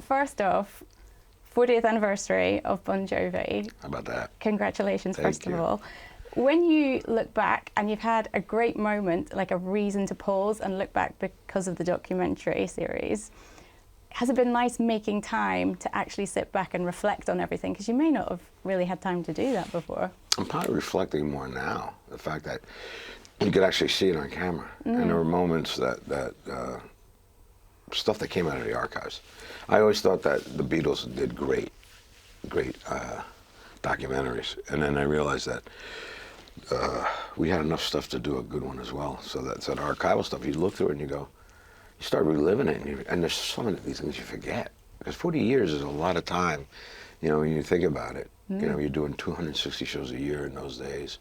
first off, 40th anniversary of Bon Jovi. How about that? Congratulations, Thank first you. of all. When you look back and you've had a great moment, like a reason to pause and look back because of the documentary series, has it been nice making time to actually sit back and reflect on everything? Because you may not have really had time to do that before. I'm probably reflecting more now. The fact that you could actually see it on camera. And there were moments that stuff that came out of the archives. I always thought that the Beatles did great documentaries. And then I realized that we had enough stuff to do a good one as well. So that's that archival stuff. You look through it and you go, you start reliving it, and there's so many of these things you forget. Because 40 years is a lot of time, you know, when you think about it. You know, you're doing 260 shows a year in those days,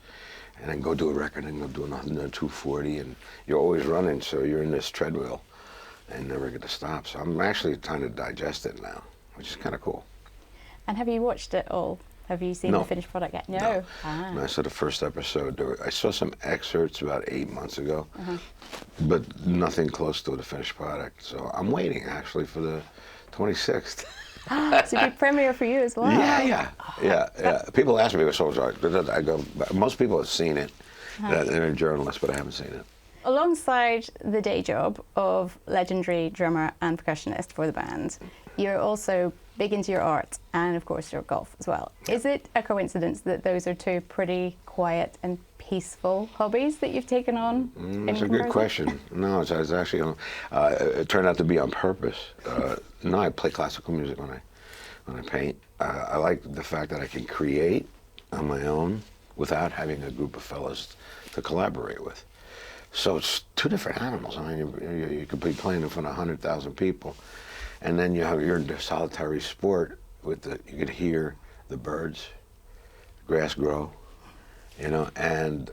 and then go do a record, and go do another 240, and you're always running, so you're in this treadmill and never get to stop. So I'm actually trying to digest it now, which is kind of cool. And have you watched it all? Have you seen the finished product yet? No. And I saw the first episode. I saw some excerpts about 8 months ago, but nothing close to the finished product. So I'm waiting, actually, for the 26th. It's a big premiere for you as well. Yeah. People ask me, so I go, most people have seen it. They're journalists, but I haven't seen it. Alongside the day job of legendary drummer and percussionist for the band, you're also big into your art and, of course, your golf as well. Is it a coincidence that those are two pretty quiet and peaceful hobbies that you've taken on? That's a good question. No, it's actually, it turned out to be on purpose. No, I play classical music when I paint. I like the fact that I can create on my own without having a group of fellas to collaborate with. So it's two different animals. I mean, you could be playing in front of 100,000 people, and then you're in a solitary sport with you could hear the birds, grass grow, you know, and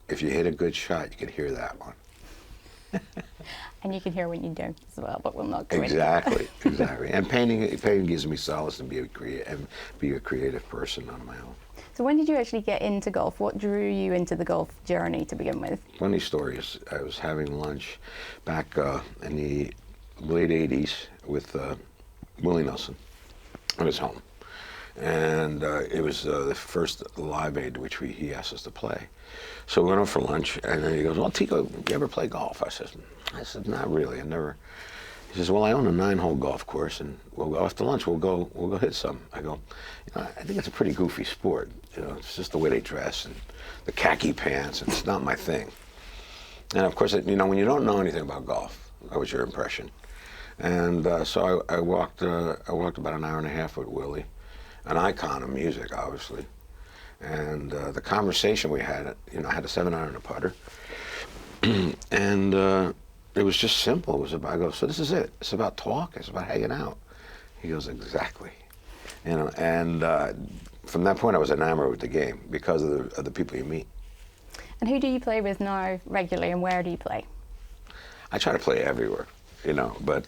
if you hit a good shot, you could hear that one. And you can hear when you don't as well, but we'll not go into Exactly. And painting gives me solace and be a creative person on my own. So when did you actually get into golf? What drew you into the golf journey to begin with? Funny story is I was having lunch back in the late 80s with Willie Nelson at his home. And it was the first Live Aid which he asked us to play. So we went out for lunch, and then he goes, well, Tico, you ever play golf? I said, not really, I never. He says, well, I own a 9-hole golf course, and we'll go after lunch, we'll go hit some. I go, you know, I think it's a pretty goofy sport. You know, it's just the way they dress and the khaki pants, and it's not my thing. And of course, you know, when you don't know anything about golf, that was your impression. And so I walked about an hour and a half with Willie, an icon of music, obviously. And the conversation we had, you know, I had a 7-iron and a putter, and it was just simple. It was about, I go, so this is it. It's about talk. It's about hanging out. He goes, exactly. You know, and from that point, I was enamored with the game because of the people you meet. And who do you play with now regularly, and where do you play? I try to play everywhere, you know, but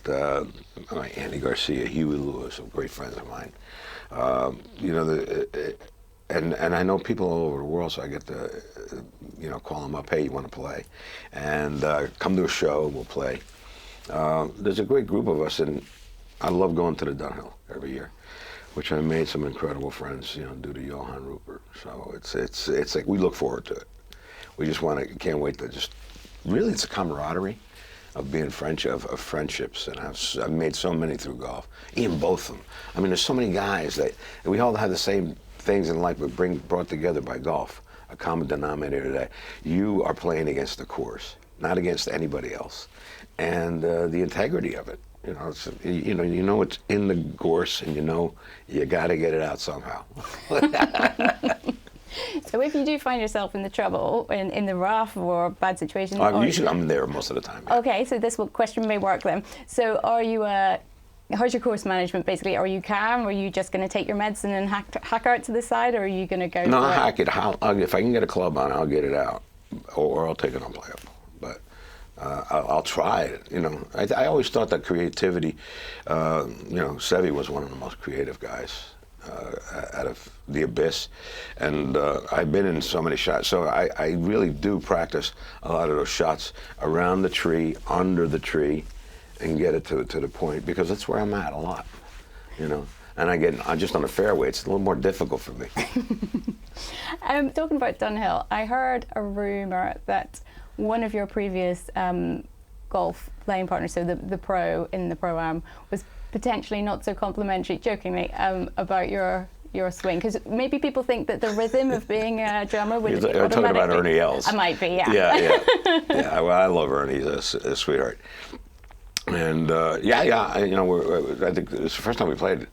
Andy Garcia, Huey Lewis, are great friends of mine. You know, and I know people all over the world, so I get to, you know, call them up, hey, you want to play? And come to a show, we'll play. There's a great group of us, and I love going to the Dunhill every year, which I made some incredible friends, you know, due to Johan Rupert. So it's like we look forward to it. We just can't wait to just, really it's a camaraderie of being of friendships, and I've made so many through golf, even both of them. I mean, there's so many guys that we all have the same things in life, but brought together by golf, a common denominator that you are playing against the course, not against anybody else, and the integrity of it. You know, you know it's in the course, and you know you got to get it out somehow. So if you do find yourself in the trouble, in the rough or bad situation, usually I'm there most of the time. Yeah. Okay, so this question may work then. So are you how's your course management basically? Are you calm? Are you just going to take your medicine and hack out to the side, or are you going to go? No, I'll hack it. If I can get a club on, I'll get it out, or I'll take it unplayable. But I'll try it. You know, I always thought that creativity. You know, Seve was one of the most creative guys out of the abyss, and I've been in so many shots. So I really do practice a lot of those shots around the tree, under the tree. and get it to the point, because that's where I'm at a lot, you know. And I'm just on the fairway. It's a little more difficult for me. Talking about Dunhill, I heard a rumour that one of your previous golf playing partners, so the pro in the Pro-Am, was potentially not so complimentary, jokingly, about your swing, because maybe people think that the rhythm of being a drummer would You're talking about Ernie Els. I might be, yeah. Yeah. Well, I love Ernie. He's a sweetheart. And I think it was the first time we played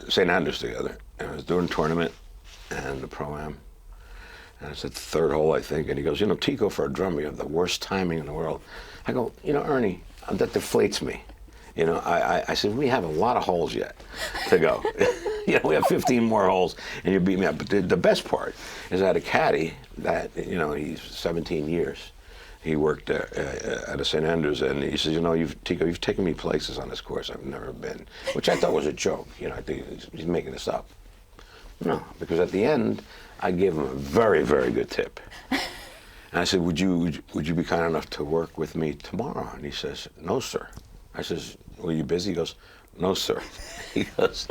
St. Andrews together. And it was during a tournament and the Pro-Am. And it's at the third hole, I think. And he goes, Tico, for a drummer, you have the worst timing in the world. I go, Ernie, that deflates me. I said, we have a lot of holes yet to go. We have 15 more holes, and you beat me up. But the best part is I had a caddy that, he's 17 years. He worked at a St. Andrews, and he says, Tico, you've taken me places on this course I've never been, which I thought was a joke. I think he's making this up. No, because at the end, I gave him a very, very good tip. And I said, would you be kind enough to work with me tomorrow? And he says, no, sir. I says, were you busy? He goes, no, sir. He goes,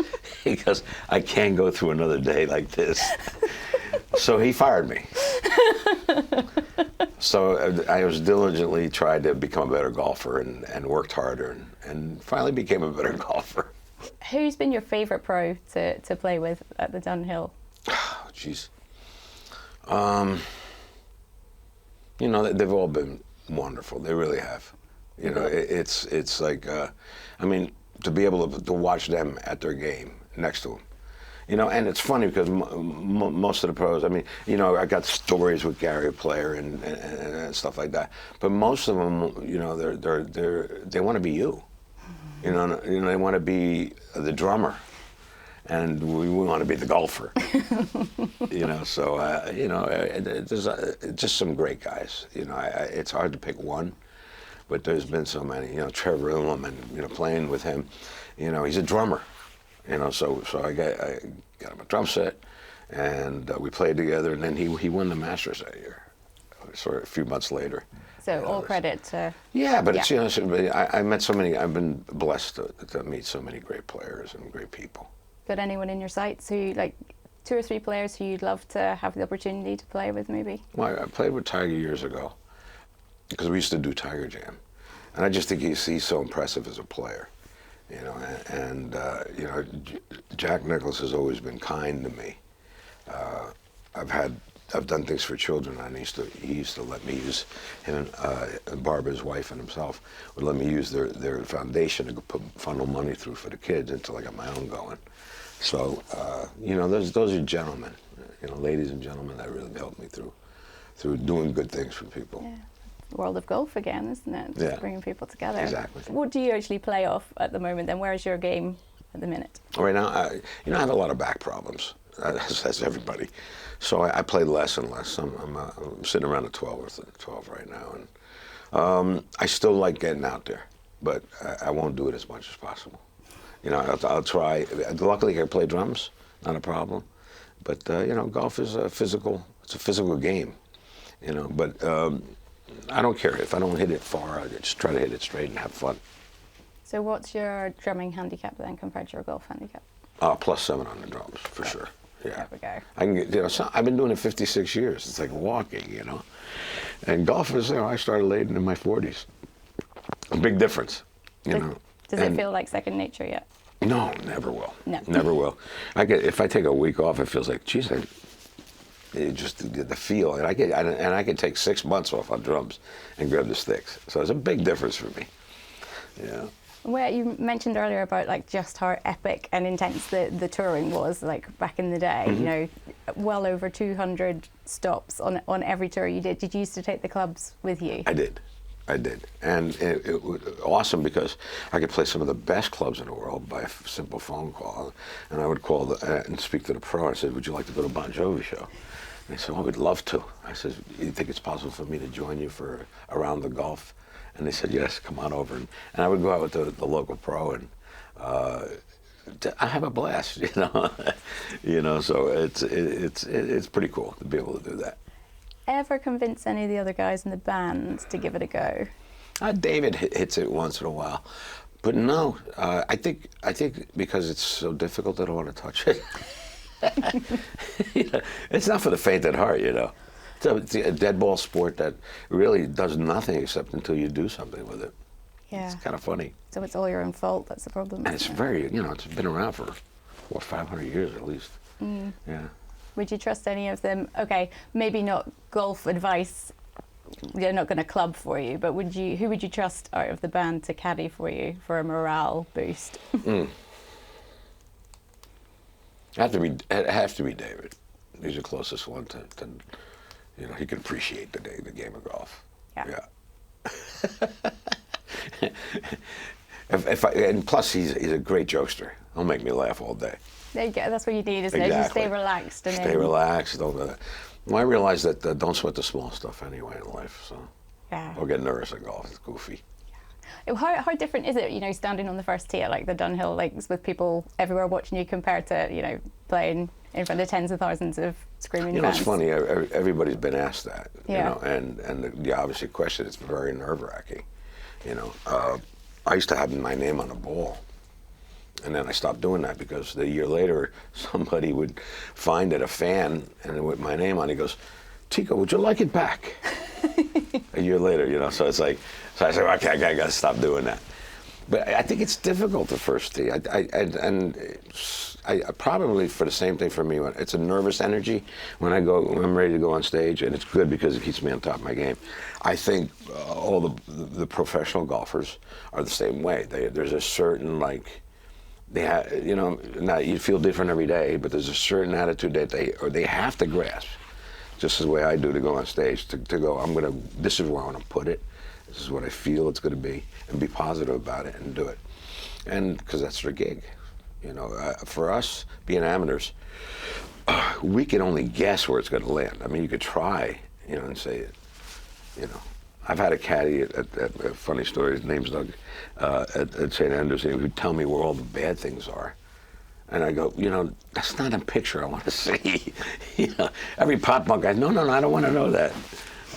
I can't go through another day like this. So he fired me. So I was diligently tried to become a better golfer and worked harder and finally became a better golfer. Who's been your favourite pro to play with at the Dunhill? Jeez. They've all been wonderful. They really have. It's like, to be able to watch them at their game next to them. And it's funny because most of the pros, I got stories with Gary Player and stuff like that, but most of them, they want to be you. They want to be the drummer, and we want to be the golfer. There's just some great guys. It's hard to pick one, but there's been so many. Trevor Illiman, playing with him, he's a drummer. So I got him a drum set, and we played together, and then he won the Masters that year, sort of a few months later. So all credit to... Yeah, but it's, I met so many, I've been blessed to meet so many great players and great people. Got anyone in your sights who, like, 2 or 3 players who you'd love to have the opportunity to play with, maybe? Well, I played with Tiger years ago, because we used to do Tiger Jam. And I just think he's so impressive as a player. Jack Nicklaus has always been kind to me. I've done things for children, and he used to let me use him and Barbara, his wife, and himself would let me use their foundation to funnel money through for the kids until I got my own going. So those are gentlemen, ladies and gentlemen that really helped me through doing good things for people. Yeah. World of golf again, isn't it? Just bringing people together. Exactly. What do you actually play off at the moment, and where's your game at the minute? Right now, I have a lot of back problems, as everybody. So I play less and less. I'm sitting around a 12 right now, and I still like getting out there, but I won't do it as much as possible. I'll try. Luckily, I can play drums, not a problem. But golf is it's a physical game, But I don't care if I don't hit it far. I just try to hit it straight and have fun. So what's your drumming handicap then compared to your golf handicap? +7 on the drums, for sure. Yeah. There we go. I can get, I've been doing it 56 years. It's like walking, And golf is, I started late in my 40s. A big difference, Does it feel like second nature yet? No, never will. No. Never will. If I take a week off, it feels like, geez, just the feel, and I can take 6 months off on drums and grab the sticks. So it's a big difference for me. Yeah. Well, you mentioned earlier about just how epic and intense the touring was back in the day. Mm-hmm. Well over 200 stops on every tour you did. Did you used to take the clubs with you? I did, and it was awesome because I could play some of the best clubs in the world by a simple phone call, and I would call and speak to the pro. I said, "Would you like to go to Bon Jovi show?" And they said, "Oh, we'd love to." I said, "You think it's possible for me to join you for around the golf?" And they said, "Yes, come on over." And I would go out with the local pro, and I have a blast, So it's pretty cool to be able to do that. Ever convince any of the other guys in the band to give it a go? David hits it once in a while, but no, I think because it's so difficult, I don't want to touch it. You know, it's not for the faint at heart, you know. It's a dead ball sport that really does nothing except until you do something with it. Yeah. It's kind of funny. So it's all your own fault. That's the problem. And it's very, you know, it's been around for 500 years at least. Yeah. Would you trust any of them? Okay, maybe not golf advice. They're not going to club for you, but who would you trust out of the band to caddy for you for a morale boost? It has to be David. He's the closest one to you know, he can appreciate the game of golf. Yeah. And plus he's a great jokester. He'll make me laugh all day. There you go. That's what you need, isn't it? Just stay relaxed. And stay relaxed. Well, I realize that don't sweat the small stuff anyway in life. So I'll get nervous at golf. It's goofy. How different is it, you know, standing on the first tee at like the Dunhill Lakes with people everywhere watching you compared to, you know, playing in front of tens of thousands of screaming fans? It's funny. Everybody's been asked that, yeah. You know, and the obvious question is very nerve-wracking. You know, I used to have my name on the ball, and then I stopped doing that because a year later somebody would find it, a fan, and with my name on it, he goes, "Tico, would you like it back?" A year later, you know, so it's like, so I said, okay, I got to stop doing that. But I think it's difficult the first tee. I probably for the same thing for me. It's a nervous energy when I'm ready to go on stage, and it's good because it keeps me on top of my game. I think all the professional golfers are the same way. There's a certain they have, you know, now you feel different every day, but there's a certain attitude that they have to grasp. Just the way I do to go on stage, to go, this is where I want to put it, this is what I feel it's going to be, and be positive about it and do it. And because that's their gig. You know, for us, being amateurs, we can only guess where it's going to land. I mean, you could try, you know, and say, you know, I've had a caddy at a funny story, his name's Doug, at St. Andrews, and he would tell me where all the bad things are. And I go, you know, that's not a picture I want to see. You know, every pop punk guy, no, I don't want to know that.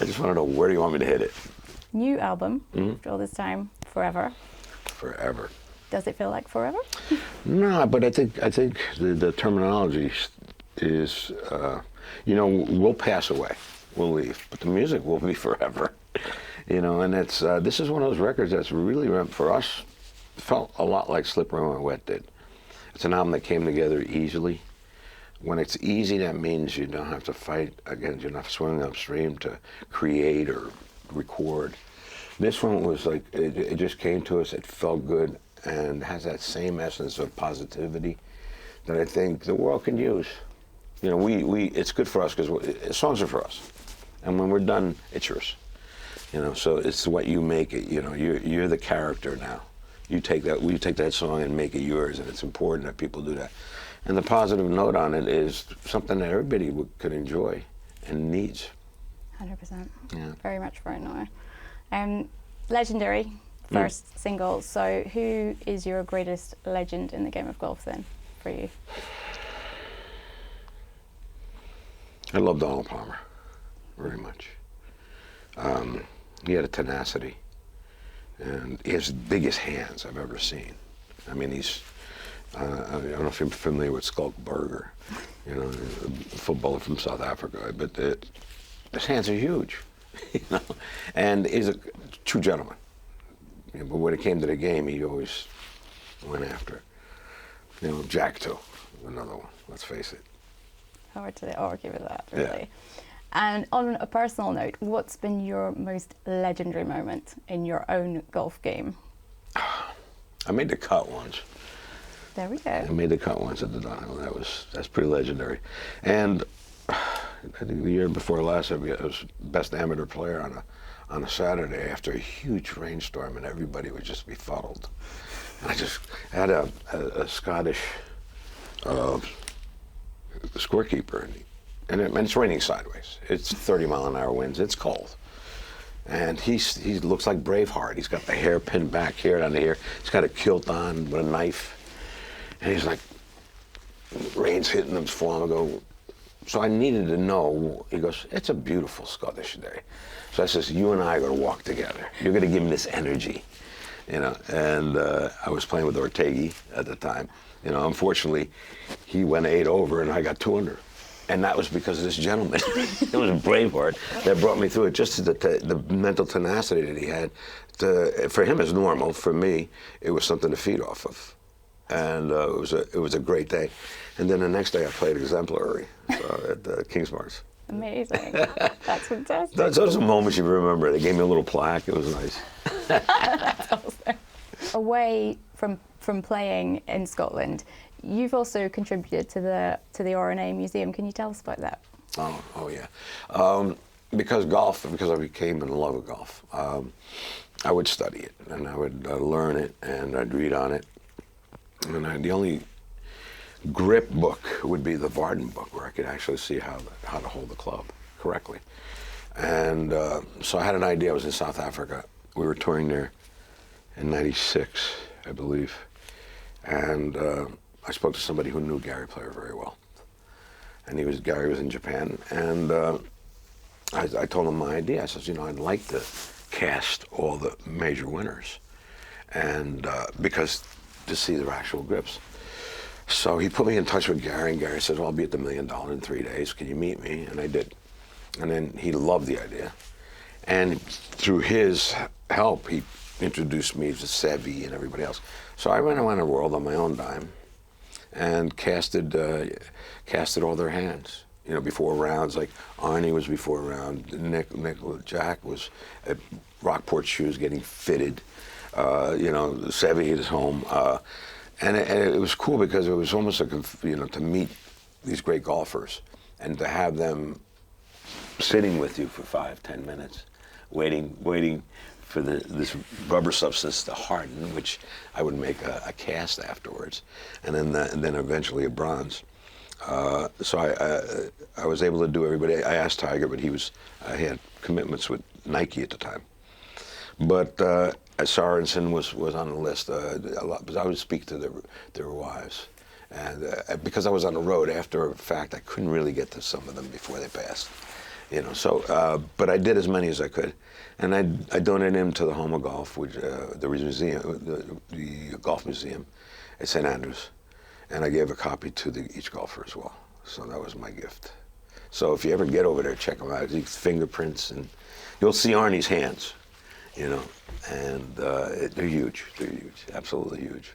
I just want to know, where do you want me to hit it? New album, after all this time, Forever. Forever. Does it feel like forever? No, but I think the terminology is, you know, we'll pass away, we'll leave, but the music will be forever. You know, and it's this is one of those records that's really, for us, felt a lot like Slippery When Wet did. It's an album that came together easily. When it's easy, that means you don't have to fight against, you're not swimming upstream to create or record. This one was like, it just came to us, it felt good, and has that same essence of positivity that I think the world can use. You know, it's good for us because songs are for us. And when we're done, it's yours. You know, so it's what you make it, you know, you're the character now. We take that song and make it yours, and it's important that people do that. And the positive note on it is something that everybody could enjoy and needs. 100%. Yeah. Very much right now. Legendary, first single. So who is your greatest legend in the game of golf then, for you? I love Donald Palmer very much. He had a tenacity. And he has the biggest hands I've ever seen. I mean, I don't know if you're familiar with Skulk Burger, you know, a footballer from South Africa, but his hands are huge, you know, and he's a true gentleman. You know, but when it came to the game, he always went after it. You know, Jack too, another one, let's face it. Hard to argue with that, really. Yeah. And on a personal note, what's been your most legendary moment in your own golf game? I made the cut once. There we go. I made the cut once at the Dunhill. That's pretty legendary. And I think the year before last, I was best amateur player on a Saturday after a huge rainstorm, and everybody was just befuddled. And I just had a Scottish scorekeeper, and it's raining sideways. It's 30-mile-an-hour winds. It's cold. And he looks like Braveheart. He's got the hair pinned back here down here. He's got a kilt on with a knife. And he's like, rain's hitting him, falling. I go, So I needed to know. He goes, it's a beautiful Scottish day. So I says, you and I are going to walk together. You're going to give me this energy, you know. And I was playing with Ortegi at the time. You know, unfortunately, he went 8 over and I got 2 under. And that was because of this gentleman. It was a Braveheart that brought me through it. Just the mental tenacity that he had. For him, it's normal. For me, it was something to feed off of. And it was a great day. And then the next day I played exemplary at the Kingsmars. Amazing. That's fantastic. Those are moments you remember. They gave me a little plaque. It was nice. That's awesome. Away from playing in Scotland, you've also contributed to the R&A Museum. Can you tell us about that? Oh yeah. Because I became in love with golf. I would study it, and I would learn it, and I'd read on it. And the only grip book would be the Varden book, where I could actually see how to hold the club correctly. And so I had an idea. I was in South Africa. We were touring there in '96, I believe. And I spoke to somebody who knew Gary Player very well. And Gary was in Japan. And I told him my idea. I said, you know, I'd like to cast all the major winners, and because to see their actual grips. So he put me in touch with Gary, and Gary said, well, I'll be at the $1 Million in 3 days. Can you meet me? And I did. And then he loved the idea. And through his help, he introduced me to Seve and everybody else. So I went around the world on my own dime and casted all their hands. You know, before rounds, like Arnie was before a round, Jack was at Rockport Shoes getting fitted. You know, Seve at his home. And it was cool because it was almost like, you know, to meet these great golfers and to have them sitting with you for 5-10 minutes, waiting for this rubber substance to harden, which I would make a cast afterwards, and then eventually a bronze. So I was able to do everybody. I asked Tiger, but he had commitments with Nike at the time. But Sorensen was on the list a lot, because I would speak to their wives. And because I was on the road, after a fact, I couldn't really get to some of them before they passed. You know, so, but I did as many as I could. And I donated them to the Home of Golf, which, the museum, the golf museum at St. Andrews. And I gave a copy to each golfer as well. So that was my gift. So if you ever get over there, check them out. These fingerprints, and you'll see Arnie's hands, you know. And they're huge. They're huge. Absolutely huge.